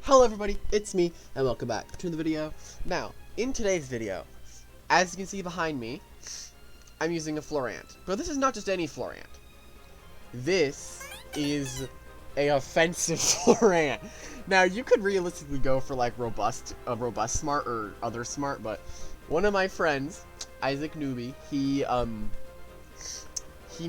Hello everybody, it's me, and welcome back to the video. Now, in today's video, as you can see behind me, I'm using a Florant. But this is not just any Florant. This is a offensive Florant. Now, you could realistically go for like robust smart or other smart, but one of my friends, Isaac Newbie, he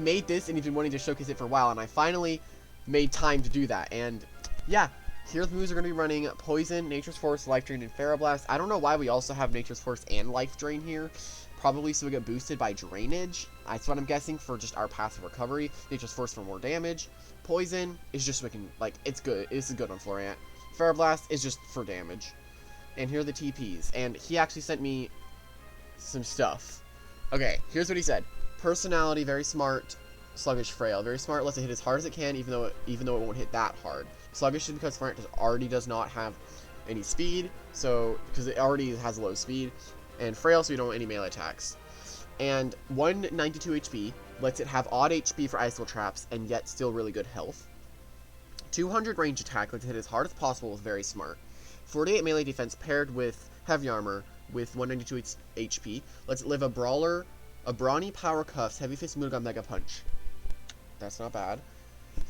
made this and he's been wanting to showcase it for a while, and I finally made time to do that. And yeah, here the moves are going to be running Poison, Nature's Force, Life Drain, and Feroblast. I don't know why we also have Nature's Force and Life Drain here. Probably so we get boosted by Drainage. That's what I'm guessing for just our passive recovery. Nature's Force for more damage. Poison is just so we can, like, it's good. It's good on Florant. Feroblast is just for damage. And here are the TPs. And he actually sent me some stuff. Okay, here's what he said. Personality, very smart. Sluggish, frail. Very smart, lets it hit as hard as it can, even though it won't hit that hard. Sluggish is because Florant already does not have any speed, so because it already has low speed, and frail, so you don't want any melee attacks. And 192 HP lets it have odd HP for Icicle traps, and yet still really good health. 200 range attack lets it hit as hard as possible with very smart. 48 melee defense paired with heavy armor with 192 HP lets it live a brawler, a brawny power cuffs, heavy fist, moon gun, mega punch. That's not bad.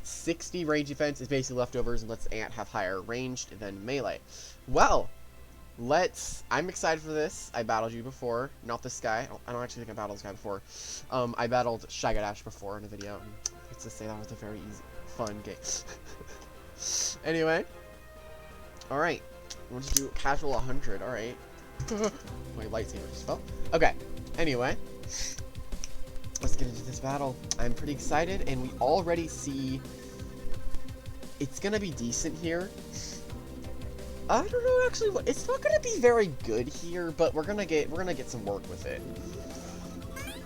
60 range defense is basically leftovers and lets Ant have higher ranged than melee. Well, I'm excited for this. I battled you before. Not this guy. I don't actually think I battled this guy before. I battled Shagadash before in a video. Let's just say that was a very easy, fun game. Anyway. Alright. We'll just do casual 100. Alright. My lightsaber just fell. Okay. Anyway. Let's get into this battle. I'm pretty excited, and we already see it's gonna be decent here. I don't know actually what it's not gonna be very good here, but we're gonna get some work with it.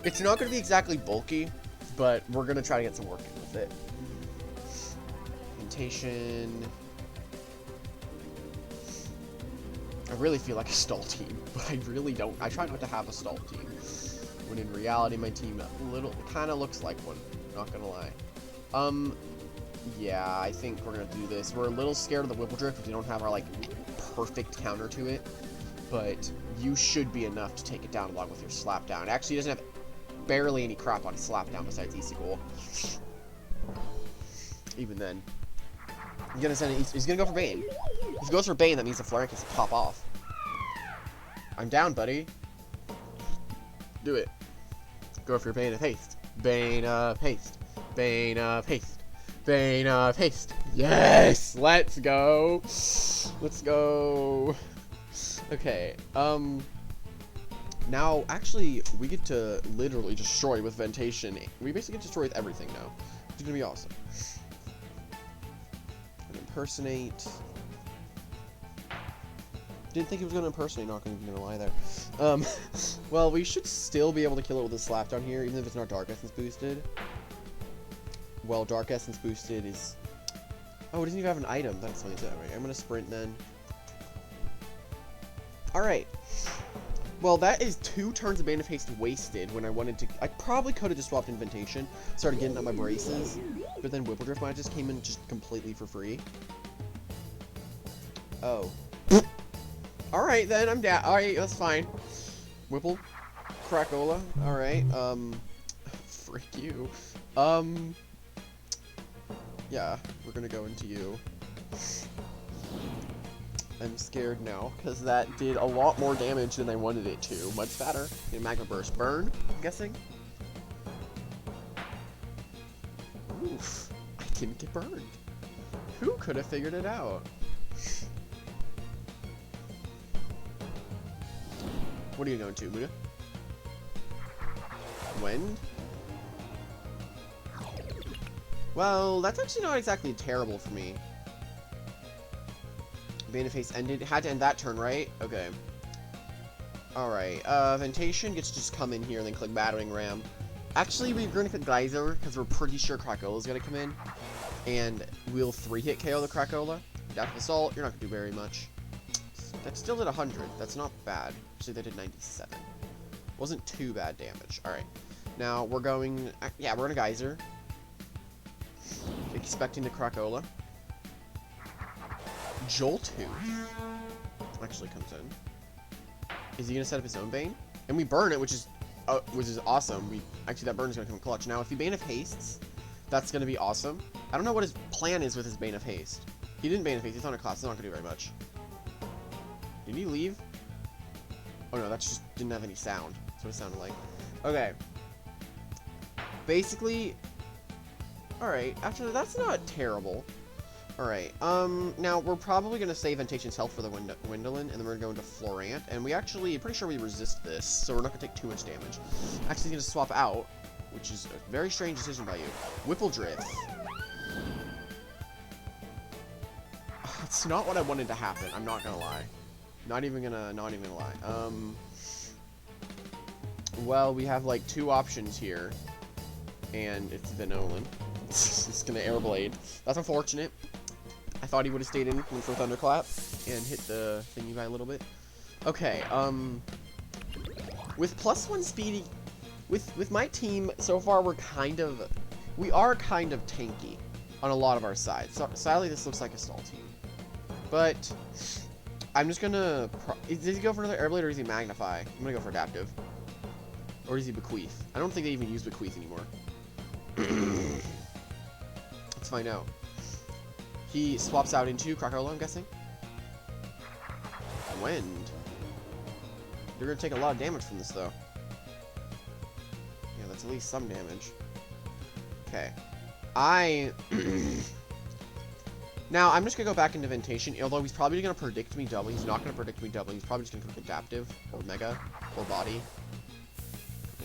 It's not gonna be exactly bulky, but we're gonna try to get some work in with it. Orientation. I really feel like a stall team, but I really don't. I try not to have a stall team. When in reality, my team kind of looks like one, not gonna lie. Yeah, I think we're gonna do this. We're a little scared of the Whipple Drift because we don't have our, like, perfect counter to it, but you should be enough to take it down along with your Slap Down. It actually doesn't have barely any crap on Slap Down besides Easy Goal. Even then. He's gonna go for Bane. If he goes for Bane, that means the Florant gets to pop off. I'm down, buddy. Do it. Go for your Bane of Haste. Bane of Haste. Bane of Haste. Bane of Haste. Yes! Let's go! Let's go! Okay, now, actually, we get to literally destroy with Ventation. We basically get to destroy with everything now. It's gonna be awesome. And impersonate. Didn't think he was going to impersonate, not going to lie there. Well, we should still be able to kill it with a Slap Down here, even if it's not Dark Essence boosted. Well, Dark Essence boosted is... Oh, it doesn't even have an item. That explains it. Right, I'm going to sprint then. Alright. Well, that is 2 turns of Bane of Haste wasted when I wanted to... I probably could have just swapped Inventation, started getting up my braces, but then Whipple Drift might have just came in just completely for free. Oh. Alright, then, I'm down. Alright, that's fine. Whipple. Cracola. Alright, frick you. Yeah, we're gonna go into you. I'm scared now, because that did a lot more damage than I wanted it to. Much better. Magma Burst. Burn, I'm guessing? Oof. I didn't get burned. Who could have figured it out? What are you going to, Muda? Wind? Well, that's actually not exactly terrible for me. Bane of Haste ended. Had to end that turn, right? Okay. Alright, Ventation gets to just come in here and then click Battering Ram. Actually, we're going to click Geyser, because we're pretty sure Cracola's going to come in. And we'll 3-hit KO the Cracola. Adaptive Assault, you're not going to do very much. That still did 100. That's not bad. Actually, they did 97. Wasn't too bad damage. Alright. Now, we're going... Yeah, we're going to Geyser. Expecting the Cracola. Joltooth actually comes in. Is he gonna set up his own Bane? And we burn it, which is awesome. Actually, that burn is gonna come clutch. Now, if he Bane of Hastes, that's gonna be awesome. I don't know what his plan is with his Bane of Haste. He didn't Bane of Haste. He's on a class. It's not gonna do very much. Did he leave? Oh no, that just didn't have any sound. That's what it sounded like. Okay. Basically, all right. Actually, that's not terrible. All right. Now we're probably gonna save Ventation's health for the Windolin, and then we're gonna go into Florant. And we actually, pretty sure we resist this, so we're not gonna take too much damage. Actually, he's gonna swap out, which is a very strange decision by you. Whippledrift. It's not what I wanted to happen. I'm not gonna lie. Not even gonna lie. Well, we have like two options here, and it's Venolin. It's gonna Air Blade. That's unfortunate. I thought he would have stayed in for Thunderclap and hit the thingy by a little bit. Okay, with +1 speed, with my team so far, we are kind of tanky on a lot of our sides. So, sadly, this looks like a stall team, but I'm just gonna. Does he go for another Airblade or does he Magnify? I'm gonna go for Adaptive. Or does he Bequeath? I don't think they even use Bequeath anymore. Let's find out. He swaps out into Krakola, I'm guessing. Wind. You're gonna take a lot of damage from this, though. Yeah, that's at least some damage. Okay. Now, I'm just gonna go back into Ventation, although he's probably gonna predict me doubling. He's not gonna predict me doubling. He's probably just gonna click Adaptive, or Mega, or Body.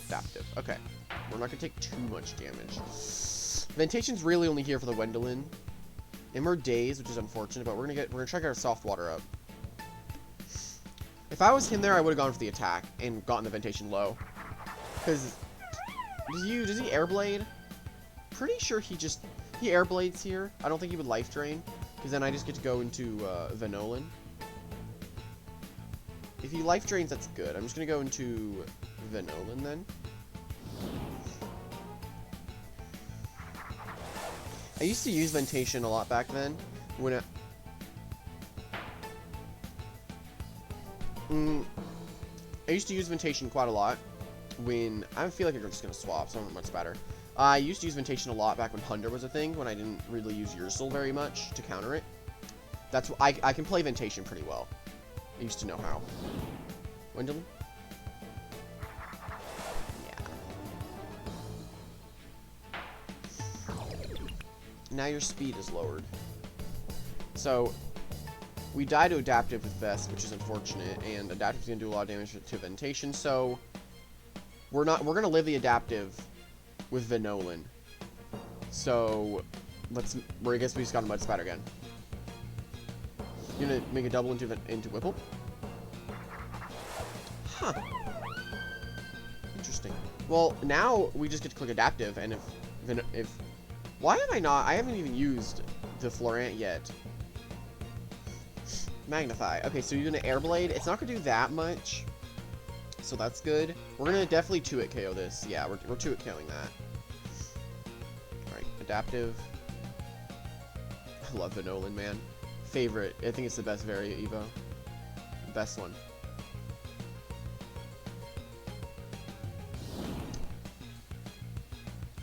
Adaptive. Okay. We're not gonna take too much damage. Ventation's really only here for the Wendolin. Immer Daze, which is unfortunate, but we're gonna try to get our Soft Water up. If I was him there, I would have gone for the attack and gotten the Ventation low. Because does he Airblade? Pretty sure he Airblades here. I don't think he would Life Drain, because then I just get to go into Venolin. If he Life Drains, that's good. I'm just gonna go into Venolin then. I used to use Ventation a lot back then. When I used to use Ventation quite a lot when I feel like you're just gonna swap, so I'm much better. I used to use Ventation a lot back when Hunder was a thing, when I didn't really use Ursoal very much to counter it. That's I can play Ventation pretty well. I used to know how. Wendolin? Now your speed is lowered. So we die to Adaptive with Vest, which is unfortunate, and Adaptive is gonna do a lot of damage to Ventation, so we're gonna live the Adaptive with Venolin. So I guess we just got a Mud Spatter again. You're gonna make a double into Whipple? Huh. Interesting. Well, now we just get to click Adaptive, and if why am I not? I haven't even used the Florant yet. Magnify. Okay, so you're gonna Airblade. It's not gonna do that much, so that's good. We're gonna definitely 2-hit KO this. Yeah, we're 2-hit KOing that. All right, Adaptive. I love Venolin, man. Favorite. I think it's the best variant Evo. Best one.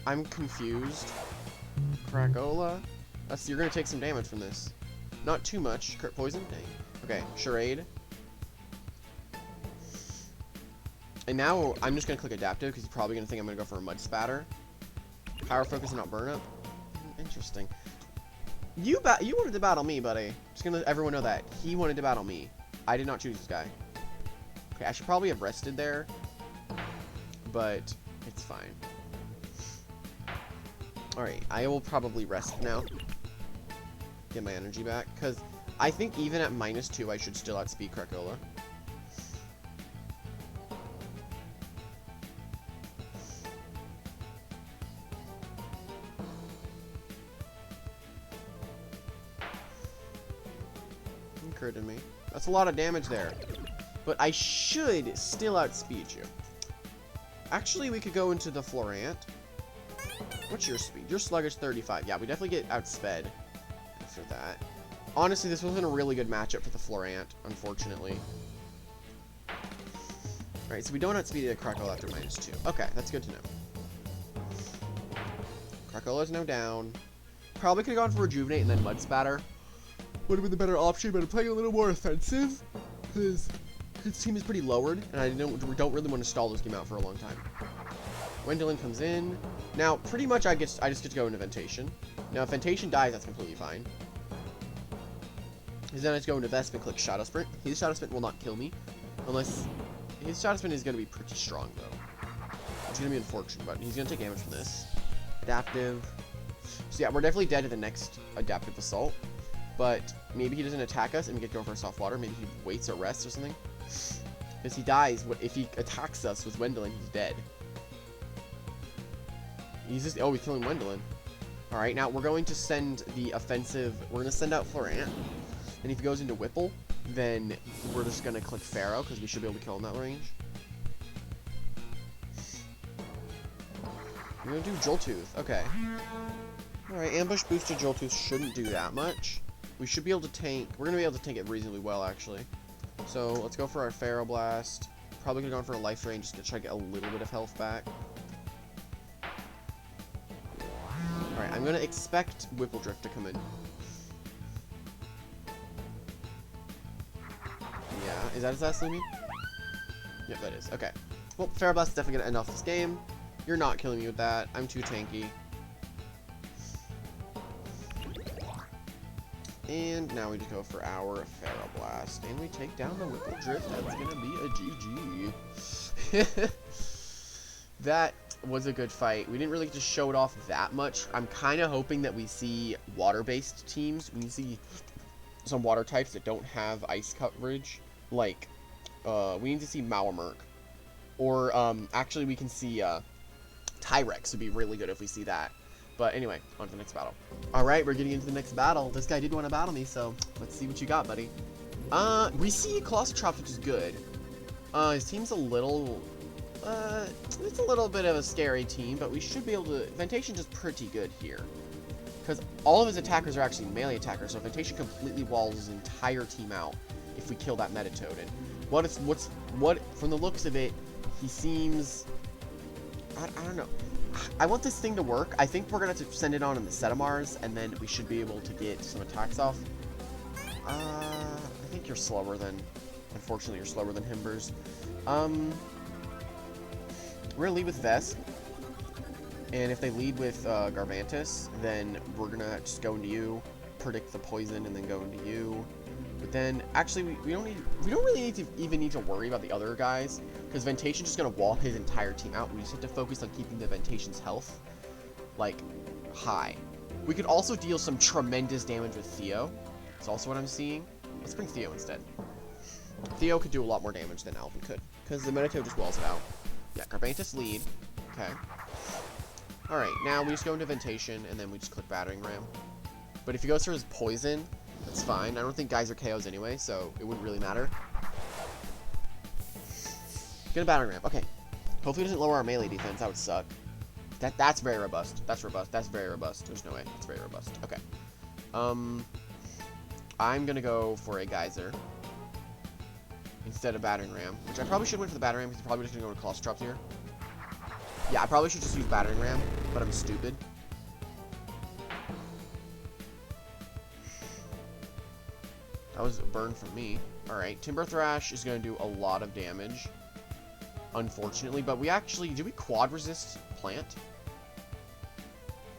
I'm confused. Krakola? You're gonna take some damage from this. Not too much. Crit Poison? Dang. Okay, Charade. And now I'm just gonna click Adaptive because he's probably gonna think I'm gonna go for a Mud Spatter. Power Focus and not Burn Up. Interesting. You wanted to battle me, buddy. Just gonna let everyone know that. He wanted to battle me. I did not choose this guy. Okay, I should probably have rested there, but it's fine. Alright, I will probably rest now. Get my energy back, because I think even at -2, I should still outspeed Krakola. You critted me. That's a lot of damage there. But I should still outspeed you. Actually, we could go into the Florant. What's your speed? You're sluggish 35. Yeah, we definitely get outsped after that. Honestly, this wasn't a really good matchup for the Florant, unfortunately. Alright, so we don't outspeed the Krakola after -2. Okay, that's good to know. Krakola's now down. Probably could have gone for Rejuvenate and then Mud Spatter. Would have been the better option, but I'm playing a little more offensive because his team is pretty lowered, and I don't really want to stall this game out for a long time. Wendelin comes in. Now, pretty much I just get to go into Ventation. Now, if Ventation dies, that's completely fine. Because then I just go into Vespin, click Shadow Sprint. His Shadow Sprint will not kill me, unless his Shadow Sprint is going to be pretty strong, though. It's going to be unfortunate, but he's going to take damage from this. Adaptive. So yeah, we're definitely dead to the next Adaptive Assault. But maybe he doesn't attack us and we get going for a soft water. Maybe he waits or rests or something. Because he dies. If he attacks us with Wendelin, he's dead. He's just... Oh, he's killing Wendelin. Alright, now we're going to send the offensive... We're going to send out Florant. And if he goes into Whipple, then we're just going to click Pharaoh, because we should be able to kill him that range. We're going to do Joltooth. Okay. Alright, Ambush boosted Joltooth shouldn't do that much. We should be able to tank... We're going to be able to tank it reasonably well, actually. So, let's go for our Pharaoh Blast. Probably going to go for a Life Drain just to try to get a little bit of health back. Alright, I'm going to expect Whipple Drift to come in. Yeah, is that his last Loomian? Yep, that is. Okay. Well, Pharaoh Blast is definitely going to end off this game. You're not killing me with that. I'm too tanky. And now we just go for our Pharaoh Blast. And we take down the Whipple Drift. That's going to be a GG. That was a good fight. We didn't really get to show it off that much. I'm kind of hoping that we see water-based teams. We see some water types that don't have ice coverage. Like, we need to see Malamurk. Or, actually we can see, Tyrex would be really good if we see that. But anyway, on to the next battle. Alright, we're getting into the next battle. This guy did want to battle me, so let's see what you got, buddy. We see Colostrops, which is good. His team's a little... it's a little bit of a scary team, but we should be able to... Ventation's just pretty good here. Because all of his attackers are actually melee attackers, so Ventation completely walls his entire team out if we kill that Metatoad. And from the looks of it, he seems... I don't know. I want this thing to work. I think we're going to have to send it on in the Setamars, and then we should be able to get some attacks off. I think you're slower than... Unfortunately, you're slower than Himbers. We're going to lead with Vest. And if they lead with Garbantus, then we're going to just go into you, predict the poison, and then go into you. But then, actually, we don't really need to worry about the other guys, because Ventation's just going to wall his entire team out. We just have to focus on keeping the Ventation's health, like, high. We could also deal some tremendous damage with Theo. That's also what I'm seeing. Let's bring Theo instead. Theo could do a lot more damage than Alvin could, because the Metatoad just walls it out. Yeah, Garbantus lead. Okay. Alright, now we just go into Ventation, and then we just click Battering Ram. But if he goes for his Poison, that's fine. I don't think guys are KOs anyway, so it wouldn't really matter. Get a Battering Ram. Okay. Hopefully it doesn't lower our melee defense. That would suck. That's very robust. That's robust. That's very robust. There's no way. That's very robust. Okay. I'm gonna go for a Geyser instead of Battering Ram, which I probably should win for the Battering Ram because he's probably just gonna go to Colostrops here. Yeah, I probably should just use Battering Ram, but I'm stupid. That was a burn from me. Alright, Timber Thrash is going to do a lot of damage, unfortunately, but we actually... Do we quad resist Plant?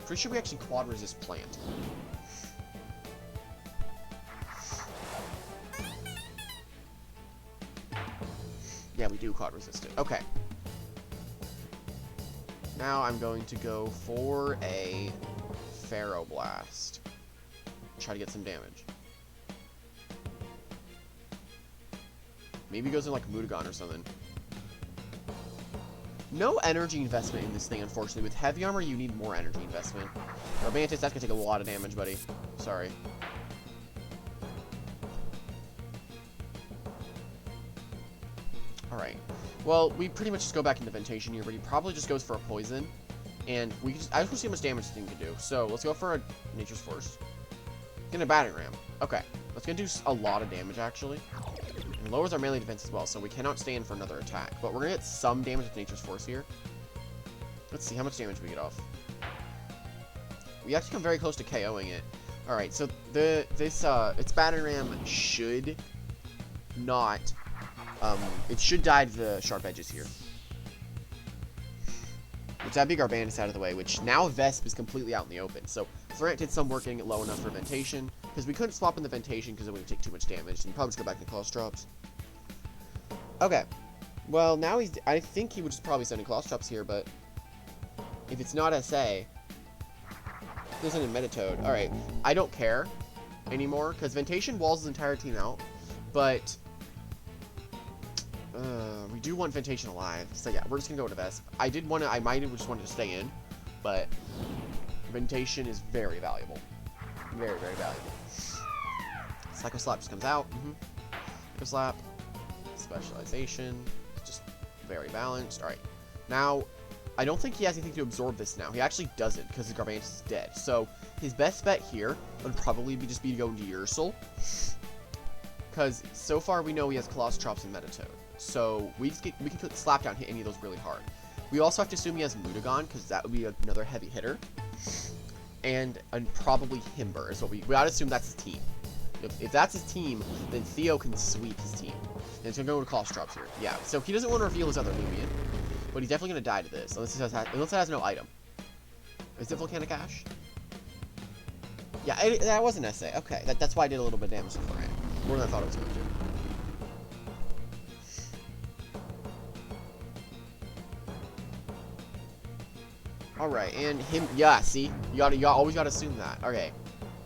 Pretty sure we actually quad resist Plant. Yeah, we do quad resist it. Okay. Now I'm going to go for a Pharaoh Blast. Try to get some damage. Maybe he goes in like Mutagon or something. No energy investment in this thing, unfortunately. With Heavy Armor, you need more energy investment. Garbantus, that's gonna take a lot of damage, buddy. Sorry. Alright. Well, we pretty much just go back into Ventation here, but he probably just goes for a Poison. And I just want to see how much damage this thing can do. So, let's go for a Nature's Force. Get a Battering Ram. Okay, that's gonna do a lot of damage, actually. And lowers our melee defense as well, so we cannot stand for another attack. But we're gonna get some damage with Nature's Force here. Let's see how much damage we get off. We actually come very close to KOing it. Alright, so its battering ram should not, it should die to the sharp edges here. Which that'd be Garbanus out of the way, which now Vesp is completely out in the open. So Florant did some work getting it low enough for Ventation, because we couldn't swap in the Ventation because it would take too much damage, and probably just go back to Claws Drops. Okay, well now I think he would just probably send in Claws Drops here, but if it's not SA, there's an Metatoad. Alright, I don't care anymore, because Ventation walls his entire team out, but we do want Ventation alive, so yeah, we're just gonna go to Vesp. I might have just wanted to stay in, but Ventation is very valuable. Very, very valuable. Psycho Slap just comes out. Psycho Slap. Specialization. Just very balanced. Alright. Now, I don't think he has anything to absorb this now. He actually doesn't, because his Garbanus is dead. So, his best bet here would probably be to go into Ursoal. Because so far we know he has Colossus Chops and Metatoad. So, we can put Slapdown, hit any of those really hard. We also have to assume he has Mutagon, because that would be another heavy hitter. And probably Himber is what we ought to assume that's his team. If that's his team, then Theo can sweep his team. And it's going to go to Colossus Drops here. Yeah, so he doesn't want to reveal his other Loomian. But he's definitely going to die to this, unless it has no item. Is it Volcanic Ash? Yeah, that was an SA. Okay, that's why I did a little bit of damage to Florant. More than I thought it was going to. Alright, and him, yeah, see? You always gotta assume that. Okay.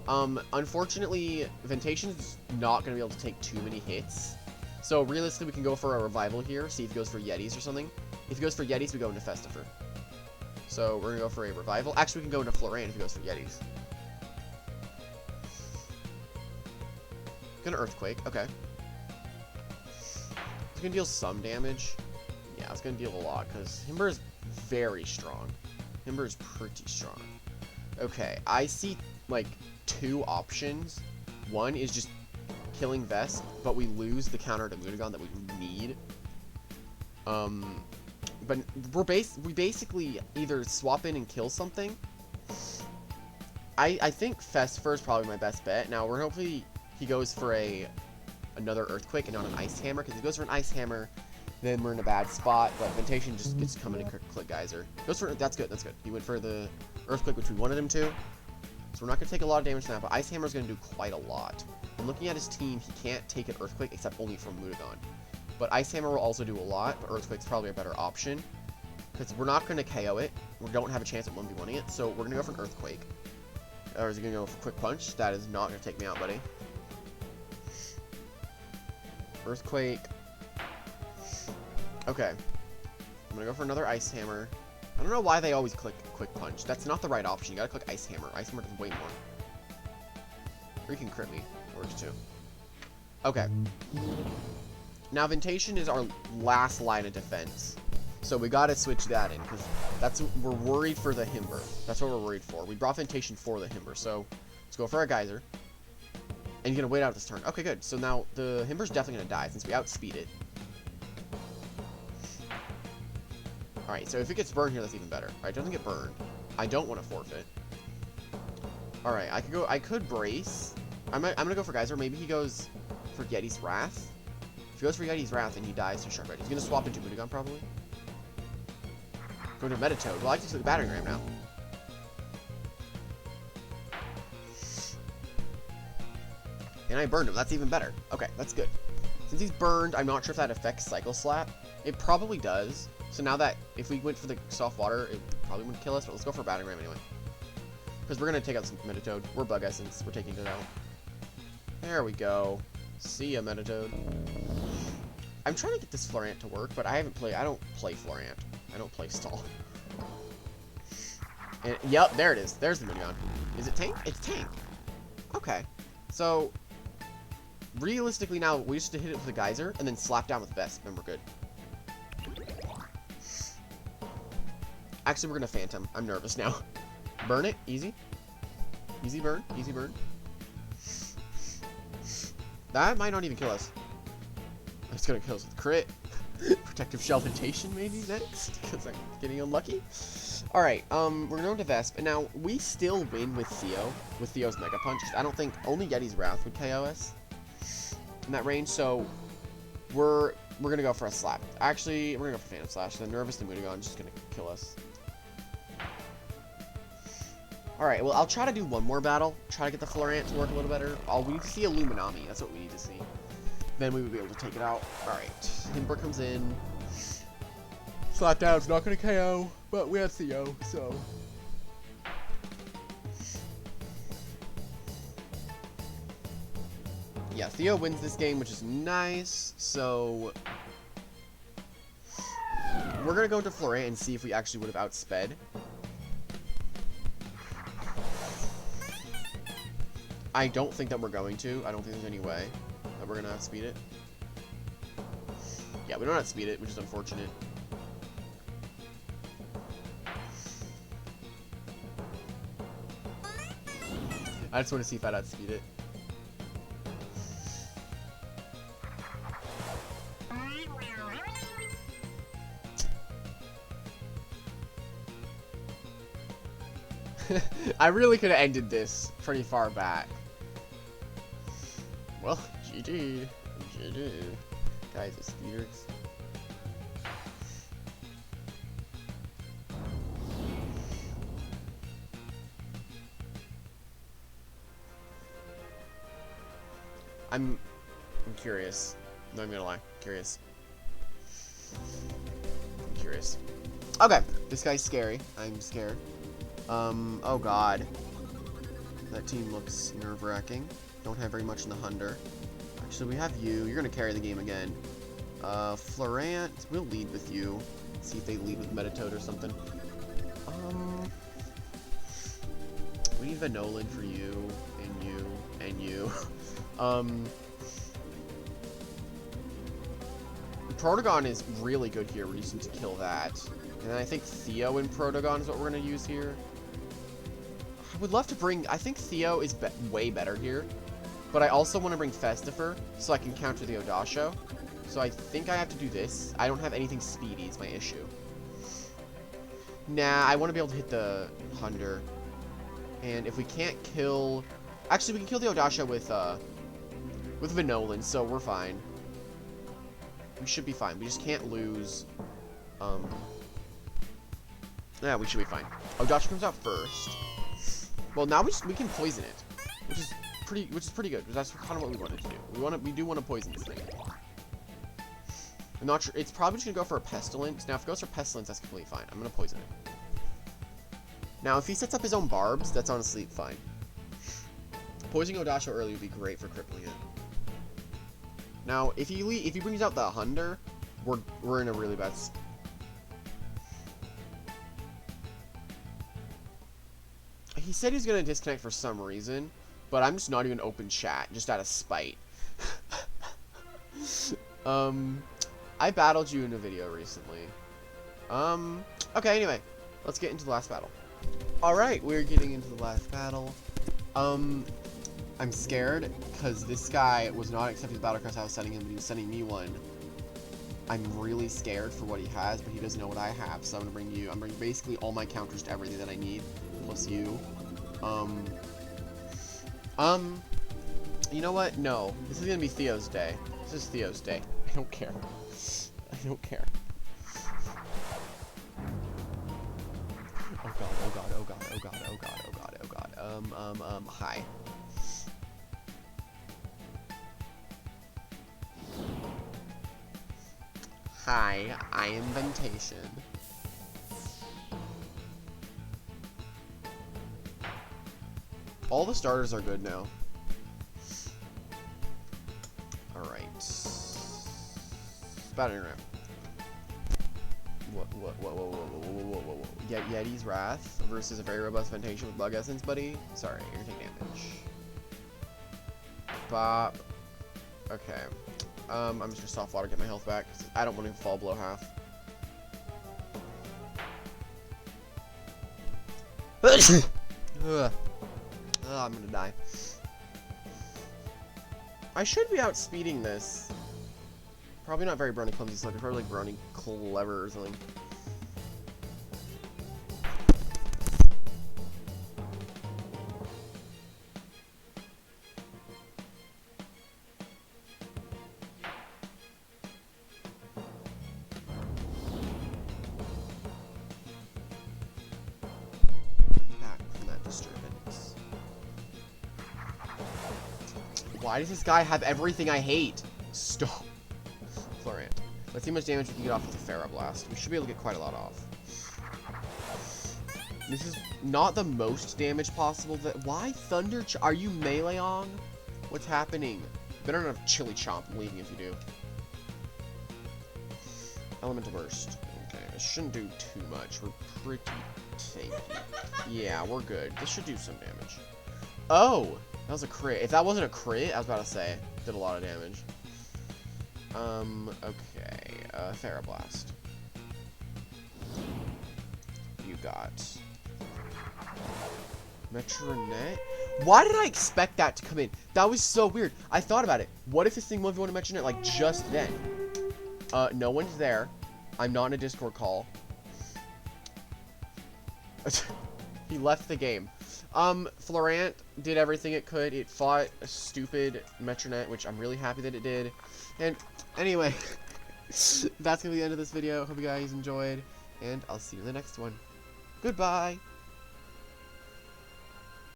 Unfortunately, Ventation's not gonna be able to take too many hits. So, realistically, we can go for a Revival here, see if he goes for Yetis or something. If he goes for Yetis, we go into Festifer. So, we're gonna go for a Revival. Actually, we can go into Florant if he goes for Yetis. Gonna Earthquake, okay. It's gonna deal some damage. Yeah, it's gonna deal a lot, because Himber is very strong. Himber is pretty strong. Okay, I see, like, two options. One is just killing Vesp, but we lose the counter to Mutagon that we need. But we basically either swap in and kill something. I think Festifer is probably my best bet. Now, hopefully he goes for another Earthquake and not an Ice Hammer, because if he goes for an Ice Hammer, then we're in a bad spot, but Ventation just gets to come in and click Geyser. That's good. He went for the Earthquake, which we wanted him to. So we're not going to take a lot of damage now, but Ice Hammer is going to do quite a lot. And looking at his team, he can't take an Earthquake except only from Mutagon. But Ice Hammer will also do a lot, but Earthquake's probably a better option. Because we're not going to KO it. We don't have a chance at 1v1ing it, so we're going to go for an Earthquake. Or is he going to go for Quick Punch? That is not going to take me out, buddy. Earthquake. Okay. I'm going to go for another Ice Hammer. I don't know why they always click Quick Punch. That's not the right option. You gotta click Ice Hammer. Ice Hammer does way more. Or you can crit me. Works too. Okay. Now, Ventation is our last line of defense. So we gotta switch that in, because we're worried for the Himber. That's what we're worried for. We brought Ventation for the Himber, so let's go for our Geyser. And you're gonna wait out this turn. Okay, good. So now the Himber's definitely gonna die, since we outspeed it. Alright, so if it gets burned here, that's even better. Alright, it doesn't get burned. I don't want to forfeit. Alright, I could brace. I'm gonna go for Geyser. Maybe he goes for Yeti's Wrath. If he goes for Yeti's Wrath, then he dies to Sharp Edge. He's gonna swap into Mutagon, probably. Go to Metatoad. Well, I can just do the battering ram now. And I burned him. That's even better. Okay, that's good. Since he's burned, I'm not sure if that affects Cycle Slap. It probably does. So now that, if we went for the soft water, it probably wouldn't kill us, but let's go for a battering ram anyway. Because we're going to take out some Metatoad. We're Bug Essence. We're taking it out. There we go. See ya, Metatoad. I'm trying to get this Florant to work, but I don't play Florant. I don't play Stall. And, yep, there it is. There's the Minion. Is it Tank? It's Tank. Okay. So, realistically now, we just hit it with a Geyser, and then slap down with Vesp, and we're good. Actually, we're gonna Phantom. I'm nervous now. Burn it. Easy. Easy burn. Easy burn. That might not even kill us. It's gonna kill us with crit. Protective Shelvitation maybe next, because I'm getting unlucky. Alright, we're going to Vesp, and now we still win with Theo, with Theo's Mega Punch. I don't think only Yeti's Wrath would KO us in that range, so we're gonna go for a slap. Actually, we're gonna go for Phantom Slash. The Nervous Demutagon is just gonna kill us. Alright, well, I'll try to do one more battle. Try to get the Florant to work a little better. We need to see a Luminami. That's what we need to see. Then we would be able to take it out. Alright. Himber comes in. Slap down's not gonna KO, but we have Theo, so. Yeah, Theo wins this game, which is nice. So we're gonna go to Florant and see if we actually would have outsped. I don't think that we're going to. I don't think there's any way that we're gonna outspeed it. Yeah, we don't outspeed it, which is unfortunate. I just want to see if I'd outspeed it. I really could have ended this pretty far back. Well, GG. GG. Guys, it's speeders. I'm curious. No, I'm gonna lie. Curious. I'm curious. Okay, this guy's scary. I'm scared. Oh god. That team looks nerve-wracking. Don't have very much in the Hunder. Actually, we have you. You're gonna carry the game again. Florant, we'll lead with you. See if they lead with Metatoad or something. We need Venolan for you, and you, and you. Protogon is really good here. We're using to kill that. And then I think Theo and Protogon is what we're going to use here. I would love to bring... I think Theo is way better here. But I also want to bring Festifer so I can counter the Odasho. So I think I have to do this. I don't have anything speedy is my issue. Nah, I want to be able to hit the Hunder. And if we can't kill... Actually, we can kill the Odasho with Venolan, so we're fine. We should be fine. We just can't lose. Yeah, we should be fine. Odasho comes out first. Well, now we can poison it, which is pretty good. That's kind of what we wanted to do. We do want to poison this thing. I'm not sure. It's probably just gonna go for a Pestilence. Now, if it goes for Pestilence, that's completely fine. I'm gonna poison it. Now, if he sets up his own barbs, that's honestly fine. Poisoning Odasho early would be great for crippling it. Now, if he brings out the Hunder, we're in a really bad. He said he's gonna disconnect for some reason, but I'm just not even open chat, just out of spite. I battled you in a video recently. Okay, anyway, let's get into the last battle. Alright, we're getting into the last battle. I'm scared, because this guy was not accepting the battle crest I was sending him, but he was sending me one. I'm really scared for what he has, but he doesn't know what I have, so I'm gonna bring you. I'm bringing basically all my counters to everything that I need, plus you. You know what? No. This is gonna be Theo's day. This is Theo's day. I don't care. I don't care. Oh god, oh god, oh god, oh god, oh god, oh god, oh god. Hi. Hi, I am Ventation. All the starters are good now. Alright. Battering ram. Whoa. Yeti's Wrath versus a very robust Ventation with Bug Essence, buddy. Sorry, you're taking damage. Bop. Okay. I'm just gonna soft water, get my health back. I don't want to fall below half. Ugh. Oh, I'm gonna die. I should be outspeeding this. Probably not very brownie clumsy, so I could probably like brownie clever or something. Why does this guy have everything I hate? Stop. Florant. Let's see how much damage we can get off with the Blast. We should be able to get quite a lot off. This is not the most damage possible. Why Thunder? Are you melee-ong? What's happening? Better not have Chili Chomp. I'm leaving if you do. Elemental Burst. Okay, it shouldn't do too much. We're pretty tanky. Yeah, we're good. This should do some damage. Oh! That was a crit. If that wasn't a crit, I was about to say, did a lot of damage. Okay. Therablast. You got Metronet? Why did I expect that to come in? That was so weird. I thought about it. What if this thing 1v1 to Metronet, like, just then? No one's there. I'm not in a Discord call. He left the game. Florant did everything it could. It fought a stupid Metronet, which I'm really happy that it did. And anyway, that's gonna be the end of this video. Hope you guys enjoyed, and I'll see you in the next one. Goodbye!